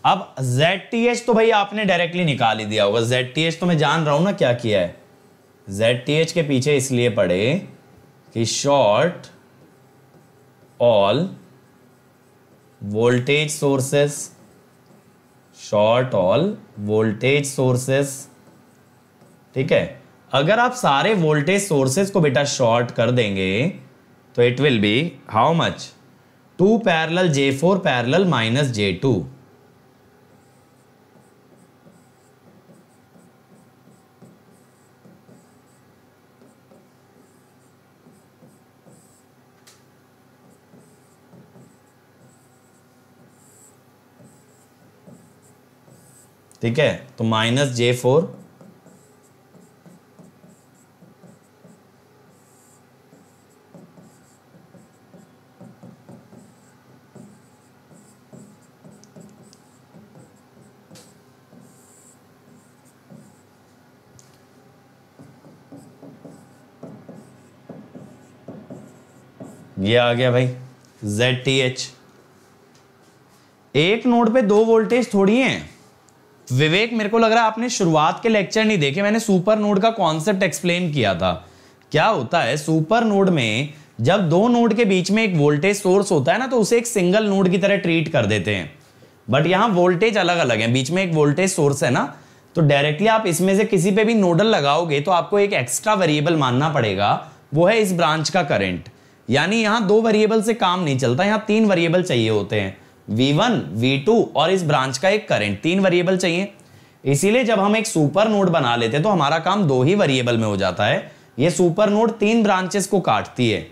अब ZTH तो भाई आपने डायरेक्टली निकाल ही दिया होगा, ZTH तो मैं जान रहा हूं ना क्या किया है। ZTH के पीछे इसलिए पड़े कि short all voltage sources, short all voltage sources, ठीक है। अगर आप सारे वोल्टेज सोर्सेस को बेटा शॉर्ट कर देंगे तो it will be how much, 2 parallel J4 parallel minus J2, ठीक है। तो माइनस J4 ये आ गया भाई ZTH। एक नोड पे दो वोल्टेज थोड़ी हैं विवेक, मेरे को लग रहा है आपने शुरुआत के लेक्चर नहीं देखे, मैंने सुपर नोड का कॉन्सेप्ट एक्सप्लेन किया था। क्या होता है सुपर नोड में, जब दो नोड के बीच में एक वोल्टेज सोर्स होता है ना, तो उसे एक सिंगल नोड की तरह ट्रीट कर देते हैं। बट यहां वोल्टेज अलग अलग है, बीच में एक वोल्टेज सोर्स है ना, तो डायरेक्टली आप इसमें से किसी पे भी नोडल लगाओगे तो आपको एक एक्स्ट्रा वेरिएबल मानना पड़ेगा, वो है इस ब्रांच का करंट। यानी यहां दो वेरिएबल से काम नहीं चलता, यहां तीन वेरिएबल चाहिए होते हैं, V1, V2 और इस ब्रांच का एक करंट, तीन वेरिएबल चाहिए। इसीलिए जब हम एक सुपर नोड बना लेते हैं तो हमारा काम दो ही वेरिएबल में हो जाता है। ये सुपर नोड तीन ब्रांचेस को काटती है।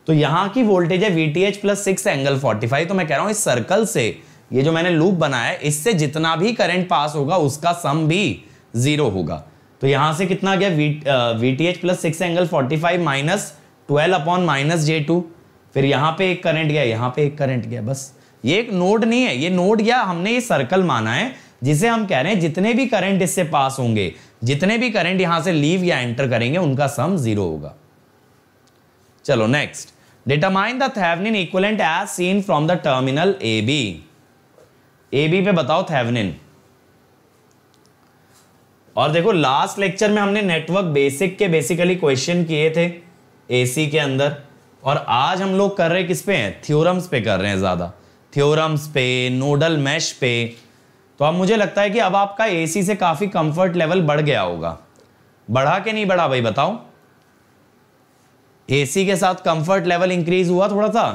तो यहां की वोल्टेज है VTH प्लस 6 एंगल 45। तो मैं कह रहा हूं इस सर्कल से, ये जो मैंने लूप बनाया है, इससे जितना भी करंट पास होगा उसका सम भी 0 होगा। तो यहां से कितना गया, VTH plus 6 angle 45 minus 12 upon minus J2, फिर यहां पे एक करंट गया, यहां पे एक करंट गया, बस। ये एक नोड नहीं है, ये नोड गया, हमने ये सर्कल माना है जिसे हम कह रहे हैं जितने भी करंट इससे पास होंगे, जितने भी करंट यहां से लीव या एंटर करेंगे, उनका सम 0 होगा। चलो next, determine the Thevenin equivalent as seen from the terminal A B. A B पे बताओ थेवेनिन। और देखो लास्ट लेक्चर में हमने नेटवर्क बेसिक के बेसिकली क्वेश्चन किए थे एसी के अंदर, और आज हम लोग कर रहे हैं किस पे हैं, थ्योरम्स पे कर रहे हैं, ज्यादा थ्योरम्स पे, नोडल मैश पे। तो अब मुझे लगता है कि अब आपका एसी से काफी कंफर्ट लेवल बढ़ गया होगा। बढ़ा के नहीं बढ़ा भाई बताओ? एसी के साथ कंफर्ट लेवल इंक्रीज हुआ थोड़ा सा?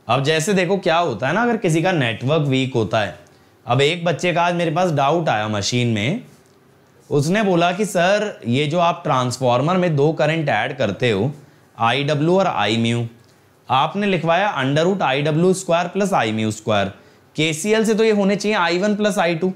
अब जैसे देखो क्या होता है ना, अगर किसी का नेटवर्क वीक होता है, अब एक बच्चे का आज मेरे पास डाउट आया मशीन में, उसने बोला कि सर ये जो आप ट्रांसफॉर्मर में 2 करंट ऐड करते हो, आई डब्ल्यू और आई म्यू, आपने लिखवाया under root I W square plus I mu square, KCL से तो ये होने चाहिए I one plus I two.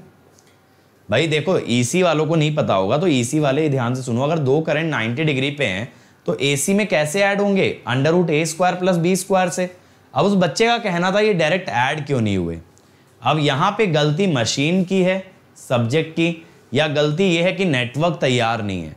भाई देखो ईसी वालों को नहीं पता होगा तो ईसी वाले ध्यान से सुनो, अगर 2 करंट 90 डिग्री पे हैं तो एसी में कैसे ऐड होंगे, अंडर रूट ए स्क्वायर प्लस बी स्क्वायर से। अब उस बच्चे का कहना था ये डायरेक्ट ऐड क्यों नहीं हुए। अब यहां पे गलती मशीन की है, सब्जेक्ट की, या गलती ये है कि नेटवर्क तैयार नहीं है।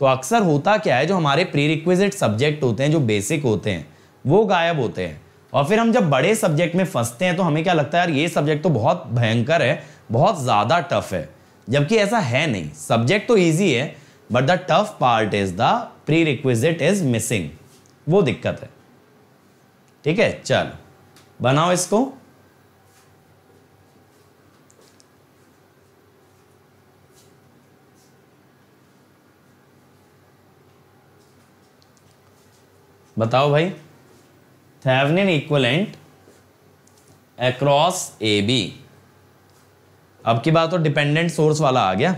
तो अक्सर होता क्या है, जो हमारे प्री रिक्विजिट सब्जेक्ट होते हैं, जो बेसिक होते हैं, वो गायब होते हैं, और फिर हम जब बड़े सब्जेक्ट में फंसते हैं तो हमें क्या लगता है, यार ये सब्जेक्ट तो बहुत भयंकर है, बहुत ज्यादा टफ है, जबकि ऐसा है नहीं। सब्जेक्ट तो ईजी है, but the tough part is the pre requisite is missing, वो दिक्कत है। ठीक है, चलो बनाओ इसको। बताओ भाई, Thevenin equivalent across A B. अब की बात तो डिपेंडेंट सोर्स वाला आ गया।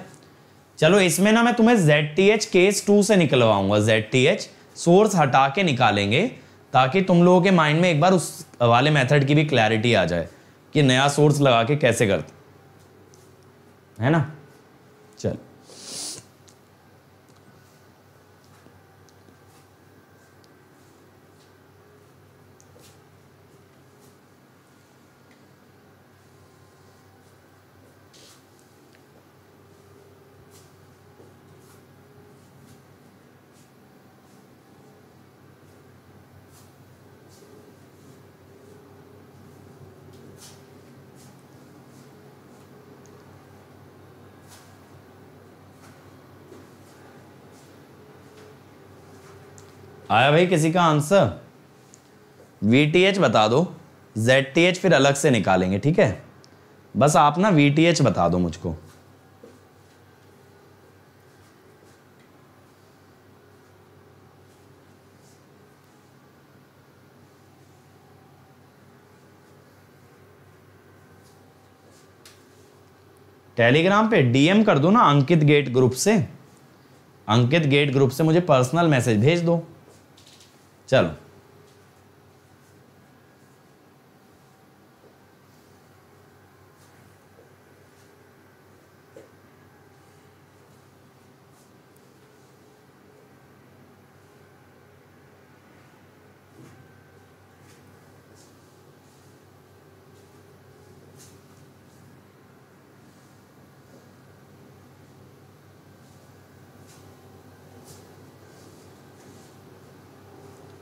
चलो इसमें ना मैं तुम्हें ZTH केस 2 से निकलवाऊंगा, ZTH सोर्स हटा के निकालेंगे, ताकि तुम लोगों के माइंड में एक बार उस वाले मेथड की भी क्लैरिटी आ जाए कि नया सोर्स लगा के कैसे करते है ना। चल आया भाई किसी का आंसर? VTH बता दो, ZTH फिर अलग से निकालेंगे, ठीक है। बस आप ना VTH बता दो मुझको। टेलीग्राम पे DM कर दो ना, अंकित गेट ग्रुप से, अंकित गेट ग्रुप से मुझे पर्सनल मैसेज भेज दो। चलो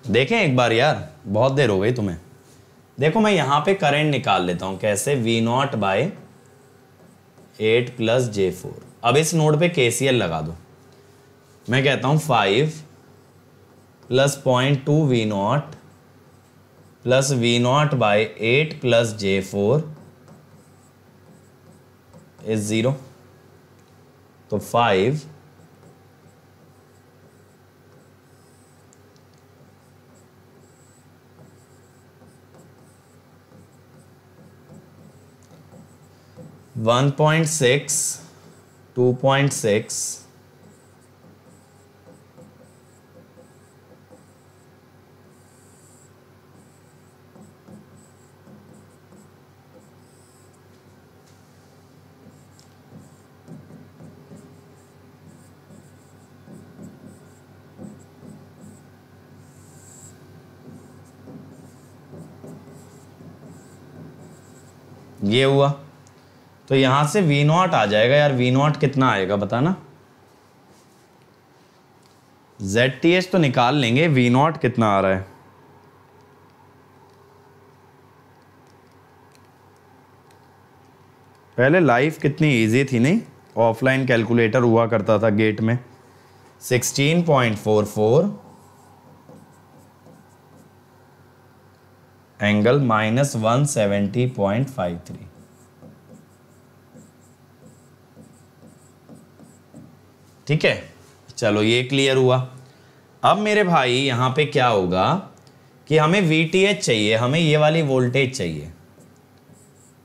देखें एक बार यार, बहुत देर हो गई तुम्हें। देखो मैं यहां पे करंट निकाल लेता हूं, कैसे, V0 बाय 8 प्लस J4। अब इस नोड पे KCL लगा दो। मैं कहता हूं 5 plus 0.2 V0 plus V0 by 8 plus J4 is 0। तो 5 1.6 2.6 1.6 ये हुआ, तो यहां से वी नॉट आ जाएगा यार। वी नॉट कितना आएगा बताना, ZTH तो निकाल लेंगे, वी नॉट कितना आ रहा है। पहले लाइफ कितनी इजी थी नहीं, ऑफलाइन कैलकुलेटर हुआ करता था गेट में। 16.44 एंगल -170.53। ठीक है, चलो ये क्लियर हुआ। अब मेरे भाई यहां पे क्या होगा कि हमें VTH चाहिए, हमें ये वाली वोल्टेज चाहिए।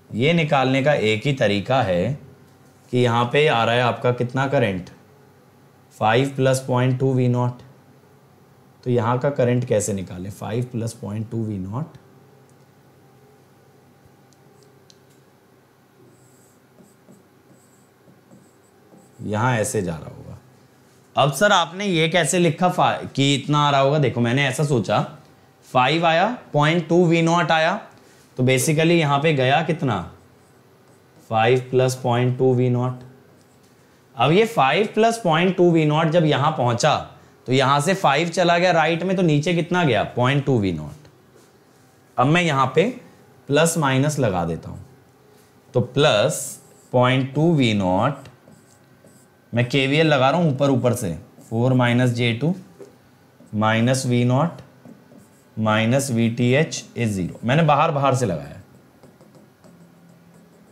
ये निकालने का एक ही तरीका है कि यहाँ पे आ रहा है आपका कितना करंट, 5 + 0.2 वी नॉट। तो यहाँ का करंट कैसे निकालें, 5 + 0.2 वी नॉट, यहाँ ऐसे जा रहा होगा। अब सर आपने ये कैसे लिखा कि इतना आ रहा होगा, देखो मैंने ऐसा सोचा 5 आया, 0.2 वी नॉट आया, तो बेसिकली यहाँ पे गया कितना, 5 + 0.2 वी नॉट। अब ये 5 + 0.2 वी नॉट जब यहाँ पहुंचा तो यहाँ से 5 चला गया राइट में, तो नीचे कितना गया, 0.2 वी नॉट। अब मैं यहाँ पे प्लस माइनस लगा देता हूँ, तो प्लस 0.2 वी नॉट, मैं KVL लगा रहा हूँ ऊपर ऊपर से, 4 - J2 - we not - VTH is 0। मैंने बाहर बाहर से लगाया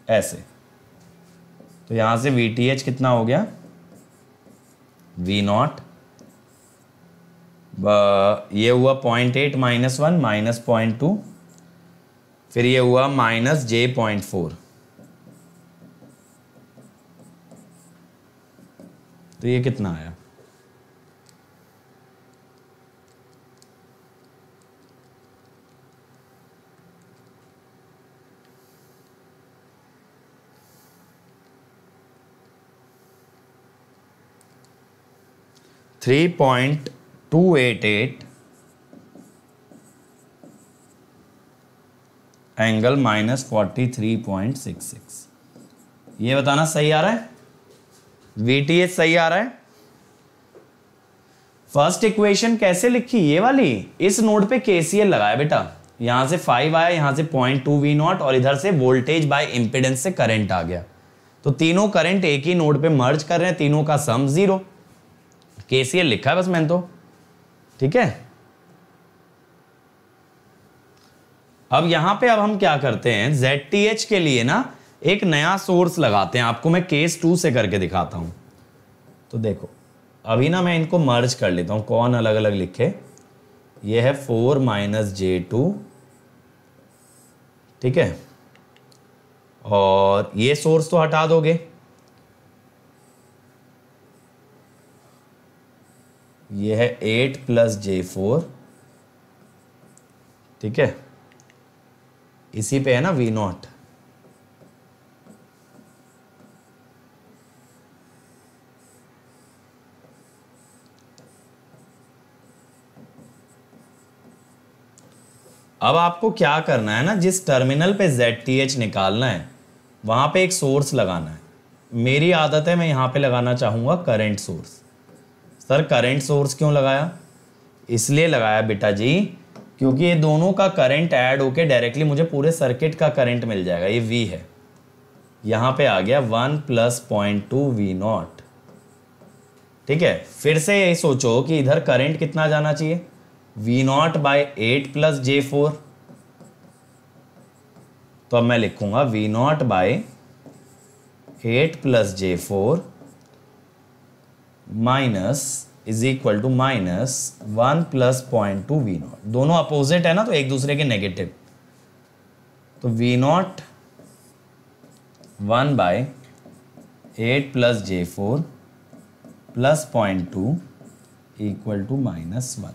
ऐसे, तो यहां से VTH कितना हो गया, वी नॉट, ये हुआ 0.8 - 1 - 0.2, फिर ये हुआ -J.4, तो ये कितना आया, $3.288 एंगल -43.66। ये बताना सही आ रहा है, VTH सही आ रहा है। फर्स्ट इक्वेशन कैसे लिखी, ये वाली, इस नोड पे KCL लगाया बेटा, यहां से 5 आया, यहां से 0.2 वी नॉट, और इधर से वोल्टेज बाय इंपेडेंस से करंट आ गया, तो तीनों करंट एक ही नोड पे मर्ज कर रहे हैं, तीनों का सम 0। KCL लिखा है बस मैंने तो, ठीक है। अब यहां पे अब हम क्या करते हैं, ZTH के लिए ना एक नया सोर्स लगाते हैं, आपको मैं केस 2 से करके दिखाता हूं। तो देखो अभी ना मैं इनको मर्ज कर लेता हूं, कौन अलग अलग लिखे, ये है 4 - J2, ठीक है, और ये सोर्स तो हटा दोगे, ये है 8 + J4, ठीक है, इसी पे है ना वी नॉट, अब आपको क्या करना है ना, जिस टर्मिनल पे ZTH निकालना है वहां पे एक सोर्स लगाना है। मेरी आदत है मैं यहां पे लगाना चाहूंगा current source. Sir current source क्यों लगाया, इसलिए लगाया बेटा जी क्योंकि ये दोनों का करंट ऐड होके डायरेक्टली मुझे पूरे सर्किट का करंट मिल जाएगा। ये V है, यहां पे आ गया 1 + 0.2 वी नॉट, ठीक है। फिर से यही सोचो कि इधर करंट कितना जाना चाहिए, वी नॉट बाय 8 + J4, तो अब मैं लिखूंगा V naught by 8 + J4 minus is equal to -1 + 0.2 V naught. दोनों अपोजिट है ना, तो एक दूसरे के नेगेटिव, तो V naught 1 by 8 + J4 + 0.2 equal to -1,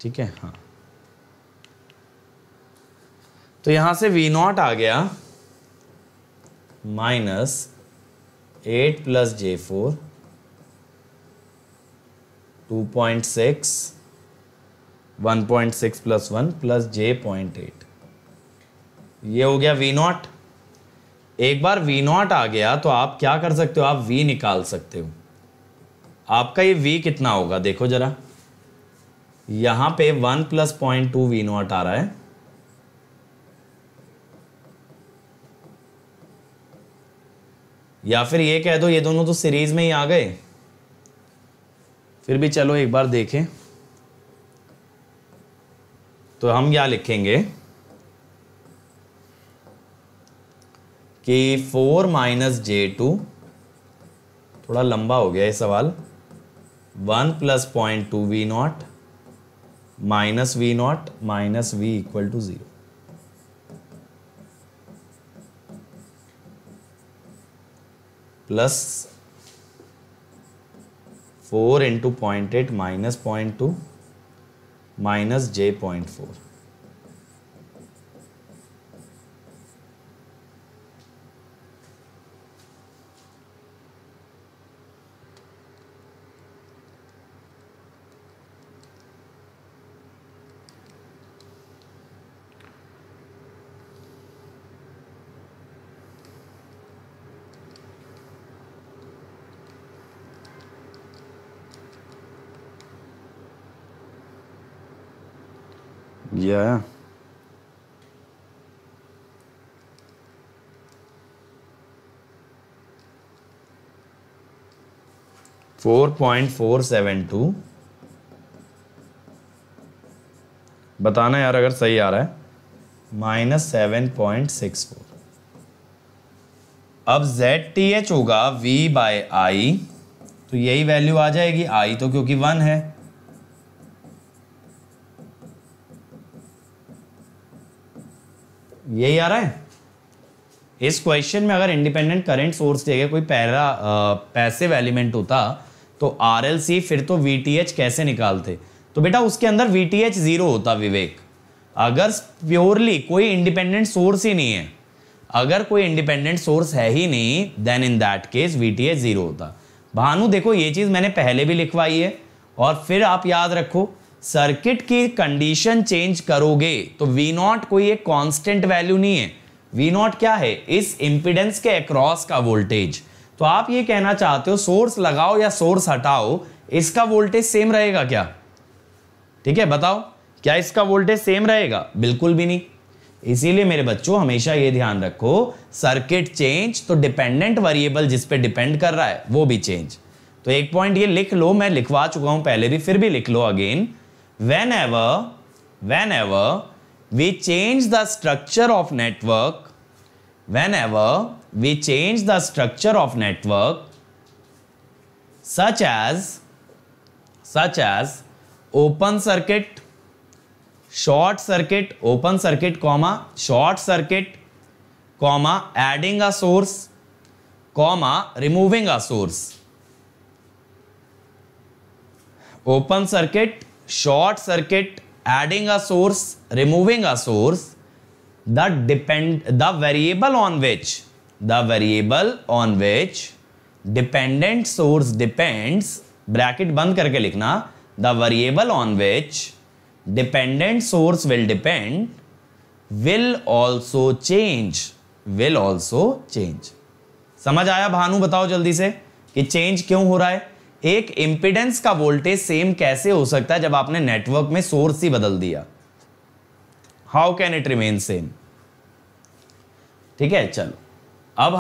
ठीक है। हाँ, तो यहां से वी नॉट आ गया -8 + J4 2.6 1.6 + 1 + j.8, ये हो गया V0। एक बार V0 आ गया तो आप क्या कर सकते हो, आप V निकाल सकते हो। आपका ये V कितना होगा देखो जरा, यहां पे 1 + 0.2 V0 आ रहा है, या फिर ये कह दो ये दोनों तो सीरीज में ही आ गए, फिर भी चलो एक बार देखें। तो हम क्या लिखेंगे कि 4 - j2, थोड़ा लंबा हो गया ये सवाल, 1 + 0.2 V0 - V0 - V = 0, plus 4 × 0.8 - 0.2 - j.4। Yeah. $4.472, बताना यार अगर सही आ रहा है, -7.64। अब ZTH होगा V/I, तो यही वैल्यू आ जाएगी, I तो क्योंकि 1 है, यही आ रहा है। इस क्वेश्चन में अगर इंडिपेंडेंट करंट सोर्स देगा, कोई पैसिव एलिमेंट होता तो RLC, फिर तो VTH कैसे निकालते, तो बेटा उसके अंदर VTH 0 होता विवेक। अगर प्योरली कोई इंडिपेंडेंट सोर्स ही नहीं है, अगर कोई इंडिपेंडेंट सोर्स है ही नहीं, then in that case VTH 0 होता। भानु देखो ये चीज मैंने पहले भी लिखवाई है, और फिर आप याद रखो सर्किट की कंडीशन चेंज करोगे तो V0 कोई एक कांस्टेंट वैल्यू नहीं है। V0 क्या है, इस इंपिडेंस के अक्रॉस का वोल्टेज। तो आप ये कहना चाहते हो सोर्स लगाओ या सोर्स हटाओ, इसका वोल्टेज सेम रहेगा क्या? ठीक है बताओ, क्या इसका वोल्टेज सेम रहेगा? बिल्कुल भी नहीं। इसीलिए मेरे बच्चों हमेशा ये ध्यान रखो, सर्किट चेंज तो डिपेंडेंट वेरिएबल जिस पे डिपेंड कर रहा है वो भी चेंज। तो एक पॉइंट ये लिख लो, मैं लिखवा चुका हूं पहले भी, फिर भी लिख लो again. whenever we change the structure of network, whenever we change the structure of network such as open circuit, short circuit, open circuit comma short circuit comma adding a source comma removing a source, open circuit, short circuit, adding a source, removing a source, the variable on which dependent source depends, bracket बंद करके लिखना, the variable on which dependent source will depend will also change, समझ आया भानु? बताओ जल्दी से कि change क्यों हो रहा है। एक इंपिडेंस का वोल्टेज सेम कैसे हो सकता है जब आपने नेटवर्क में सोर्स ही बदल दिया? How can it remain same? ठीक है चलो।